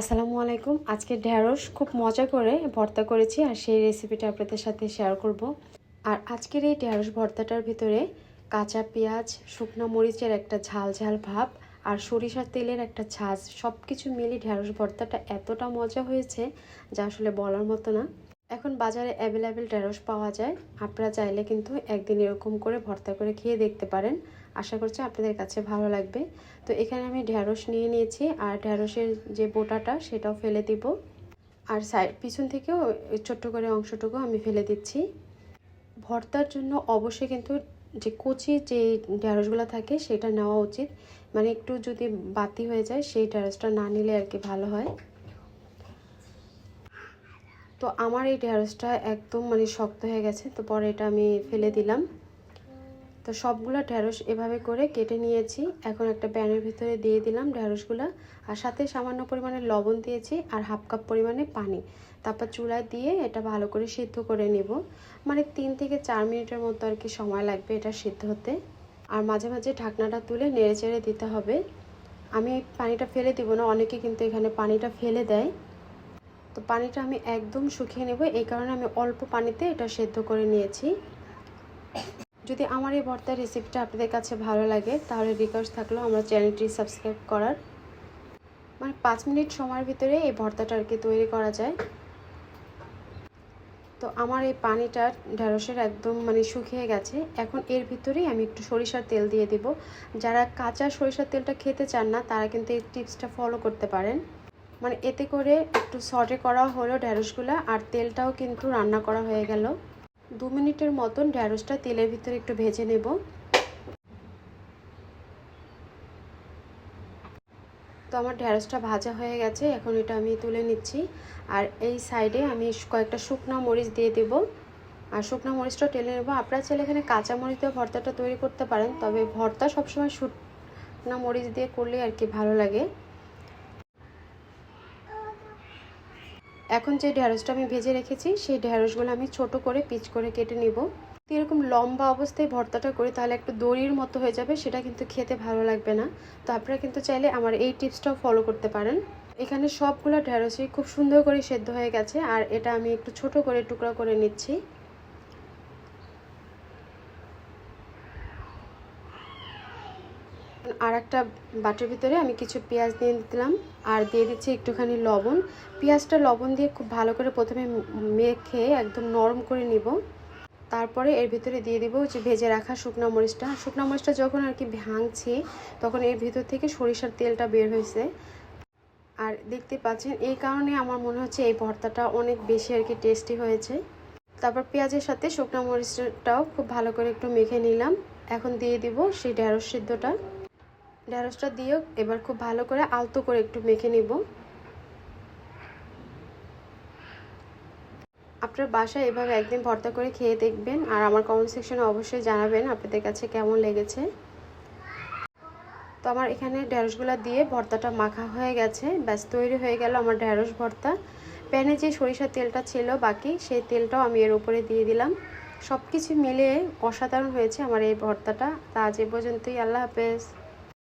আসসালামু আলাইকুম। আজকে ঢেঁড়স খুব মজা করে ভর্তা করেছি আর সেই রেসিপিটা আপনাদের সাথে শেয়ার করব। আর আজকের এই ঢেঁড়স ভর্তাটার ভিতরে কাঁচা পেঁয়াজ, শুকনো মরিচের একটা ঝাল ঝাল ভাব আর সরিষার তেলের একটা ঝাঁজ সব কিছু মিলিয়ে ঢেঁড়স ভর্তাটা এতটা মজা হয়েছে যা আসলে বলার মতো না। এখন বাজারে অ্যাভেলেবেল ঢেঁড়স পাওয়া যায়, আপনারা চাইলে কিন্তু একদিন এরকম করে ভর্তা করে খেয়ে দেখতে পারেন। আশা করছি আপনাদের কাছে ভালো লাগবে। তো এখানে আমি ঢেঁড়স নিয়ে নিয়েছি আর ঢেঁড়সের যে বোটাটা সেটাও ফেলে দিব, আর পিছন থেকেও ছোট্ট করে অংশটুকু আমি ফেলে দিচ্ছি। ভর্তার জন্য অবশ্যই কিন্তু যে কচি যে ঢেঁড়সগুলো থাকে সেটা নেওয়া উচিত, মানে একটু যদি বাতি হয়ে যায় সেই ঢেঁড়সটা না নিলে আর কি ভালো হয়। তো আমার এই ঢেঁড়সটা একদম শক্ত হয়ে গেছে, তো পরে এটা আমি ফেলে দিলাম। তো সবগুলো ঢেঁড়স এভাবে করে কেটে নিয়েছি। এখন একটা প্যানের ভিতরে দিয়ে দিলাম ঢেঁড়সগুলো, আর সাথে সামান্য পরিমাণে লবণ দিয়েছি আর হাফ কাপ পরিমাণে পানি। তারপর চুলায় দিয়ে এটা ভালো করে সিদ্ধ করে নেব, 3 থেকে 4 মিনিটের মতো আর কি সময় লাগবে এটা সিদ্ধ হতে। আর মাঝে মাঝে ঢাকনাটা তুলে নেড়ে চেড়ে দিতে হবে। আমি পানিটা ফেলে দিব না, অনেকে কিন্তু এখানে পানিটা ফেলে দেয়। তো পানিটা আমি একদম শুকিয়ে নেব, এই কারণে আমি অল্প পানিতে এটা সেদ্ধ করে নিয়েছি। যদি আমার এই ভর্তার রেসিপিটা আপনাদের কাছে ভালো লাগে তাহলে রিকোয়েস্ট থাকলো আমার চ্যানেলটি সাবস্ক্রাইব করার। 5 মিনিট সময়ের ভিতরে এই ভর্তাটা আর কি তৈরি করা যায়। তো আমার এই পানিটা ঢেঁড়সের একদম শুকিয়ে গেছে। এখন এর ভিতরেই আমি একটু সরিষার তেল দিয়ে দিব। যারা কাঁচা সরিষার তেলটা খেতে চান না তারা কিন্তু এই টিপসটা ফলো করতে পারেন। এতে করে একটু সটে করা হলো ঢেঁড়সগুলো, আর তেলটাও কিন্তু রান্না করা হয়ে গেল। 2 মিনিটের মতন ঢেঁড়সটা তেলের ভিতরে একটু ভেজে নেব। তো আমার ঢেঁড়সটা ভাজা হয়ে গেছে, এখন এটা আমি তুলে নিচ্ছি। আর এই সাইডে আমি কয়েকটা শুকনো মরিচ দিয়ে দেব, আর শুকনো মরিচটা টেলে নেব। আপনারা চাইলে এখানে কাঁচা মরিচ দিয়ে ভর্তাটা তৈরি করতে পারেন, তবে ভর্তা সবসময় শুকনো মরিচ দিয়ে করলে আর কি ভালো লাগে। এখন যে ঢেঁড়সটা আমি ভেজে রেখেছি সেই ঢেঁড়সগুলো আমি ছোট করে পিচ করে কেটে নিব। এরকম লম্বা অবস্থায় ভর্তাটা করি তাহলে একটু দড়ির মতো হয়ে যাবে, সেটা কিন্তু খেতে ভালো লাগবে না। তো আপনারা কিন্তু চাইলে আমার এই টিপসটাও ফলো করতে পারেন। এখানে সবগুলো ঢেঁড়সই খুব সুন্দর করে সেদ্ধ হয়ে গেছে, আর এটা আমি একটু ছোট করে টুকরা করে নিচ্ছি। আর একটা বাটির ভিতরে আমি কিছু পেঁয়াজ দিয়ে দিলাম আর দিয়ে দিচ্ছি একটুখানি লবণ। পেঁয়াজটা লবণ দিয়ে খুব ভালো করে প্রথমে মেখে একদম নরম করে নিব। তারপরে এর ভিতরে দিয়ে দিব যে ভেজে রাখা শুকনো মরিচটা যখন আর কি ভাঙছি তখন এর ভিতর থেকে সরিষার তেলটা বের হয়েছে। আর দেখতে পাচ্ছেন এই কারণে আমার মনে হচ্ছে এই ভর্তাটা অনেক বেশি আর কি টেস্টি হয়েছে। তারপর পেঁয়াজের সাথে শুকনো মরিচটাও খুব ভালো করে একটু মেখে নিলাম। এখন দিয়ে দিব সেই ঢেঁড়সটা দিয়েও এবার খুব ভালো করে আলতো করে একটু মেখে নিব। আপনার বাসায় এভাবে একদিন ভর্তা করে খেয়ে দেখবেন, আর আমার কমেন্ট সেকশনে অবশ্যই জানাবেন আপনাদের কাছে কেমন লেগেছে। তো আমার এখানে ঢেঁড়সগুলো দিয়ে ভর্তাটা মাখা হয়ে গেছে, ব্যাস তৈরি হয়ে গেল আমার ঢেঁড়স ভর্তা। প্যানে যে সরিষার তেলটা ছিল বাকি সেই তেলটাও আমি এর উপরে দিয়ে দিলাম। সব কিছু মিলিয়ে অসাধারণ হয়েছে আমার এই ভর্তাটা। তা আজ এ পর্যন্তই। আল্লাহ হাফেজ।